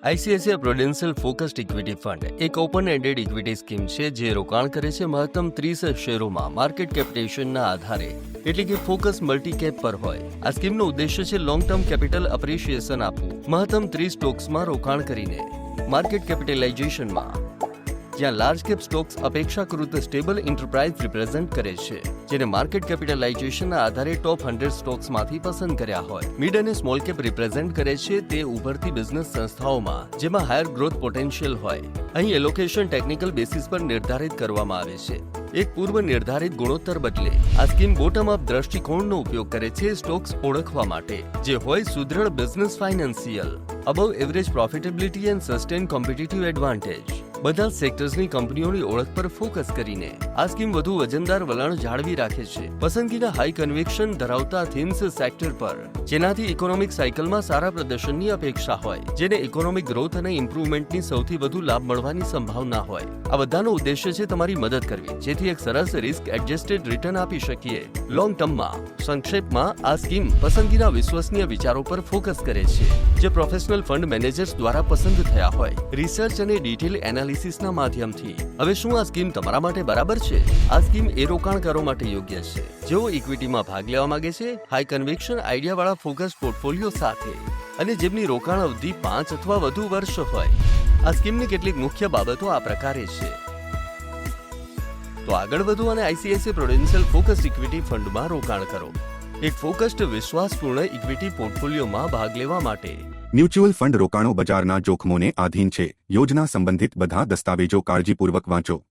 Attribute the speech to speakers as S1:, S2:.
S1: ICICI Prudential focused equity fund એક open ended equity scheme છે જે રોકાણ કરે છે મહત્તમ 30 શેરોમાં માર્કેટ કેપિટેશનના આધારે, એટલે કે ફોકસ મલ્ટી કેપ પર હોય. આ સ્કીમનો ઉદ્દેશ્ય છે લોંગ ટર્મ કેપિટલ અપ્રિશિએશન આપવું મહત્તમ 30 સ્ટોક્સમાં રોકાણ કરીને માર્કેટ કેપિટલાઇઝેશનમાં, જ્યાં લાર્જ કેપ સ્ટોક્સ અપેક્ષાકૃત સ્ટેબલ એન્ટરપ્રાઇઝ રિપ્રેઝન્ટ કરે છે જેને માર્કેટ કેપિટલાઇઝેશનના આધારે ટોપ 100 સ્ટોક્સમાંથી પસંદ કર્યા હોય. મિડ અને સ્મોલ કેપ રિપ્રેઝન્ટ કરે છે તે ઉભરતી બિઝનેસ સંસ્થાઓમાં જેમાં હાયર ગ્રોથ પોટેન્શિયલ હોય. અહીં એલોકેશન ટેકનિકલ બેસિસ પર નિર્ધારિત કરવામાં આવે છે. એક પૂર્વ નિર્ધારિત ગુણોત્તર બદલે આ સ્કીમ બોટમ અપ દ્રષ્ટિકોણનો ઉપયોગ કરે છે સ્ટોક્સ ઓળખવા માટે જે હોય સુદૃઢ business financial, above average profitability and sustain competitive advantage. બધા સેક્ટર્સની કંપનીઓની ઓળખ પર ફોકસ કરીને આ સ્કીમ વધુ વજનદાર વલણ જાળવી રાખે છે. પસંદગીના હાઈ કન્વિક્શન ધરાવતા થીમ્સ સેક્ટર પર જેનાથી ઇકોનોમિક સાયકલમાં સારા પ્રદર્શનની અપેક્ષા હોય, જેને ઇકોનોમિક ગ્રોથ અને ઇમ્પ્રુવમેન્ટની સૌથી વધુ લાભ મળવાની સંભાવના હોય. આ બધાનો ઉદ્દેશ્ય છે તમારી મદદ કરવી જેથી એક સરસ રિસ્ક એડજસ્ટેડ રિટર્ન આપી શકીએ લોંગ ટર્મમાં. સંક્ષેપમાં, આ સ્કીમ પસંદગીના વિશ્વસનીય વિચારો પર ફોકસ કરે છે જે પ્રોફેશનલ ફંડ મેનેજર્સ દ્વારા પસંદ થયા હોય, રિસર્ચ અને ડિટેલ એનાલિસિસના માધ્યમથી. હવે શું આ સ્કીમ તમારા માટે બરાબર છે? આ સ્કીમ એ રોકાણકારો માટે યોગ્ય છે જેઓ ઇક્વિટીમાં ભાગ લેવા માંગે છે, હાઈ કન્વિક્શન આઈડિયાવાળા ફોકસ પોર્ટફોલિયો સાથે, અને જેમની રોકાણ અવધિ 5 અથવા વધુ વર્ષ હોય. આ સ્કીમની કેટલીક મુખ્ય બાબતો આ પ્રકારે છે. તો આગળ વધો અને આઈસીઆઈસીઆઈ પ્રુડેન્શિયલ ફોકસ્ડ ઇક્વિટી ફંડમાં રોકાણ કરો. એક ફોકસ્ડ વિશ્વાસપૂર્ણ ઇક્વિટી પોર્ટફોલિયોમાં ભાગ લેવા માટે.
S2: મ્યુચ્યુઅલ ફંડ રોકાણો બજારના જોખમોને આધીન છે. યોજના સંબંધિત બધા દસ્તાવેજો કાળજીપૂર્વક વાંચો.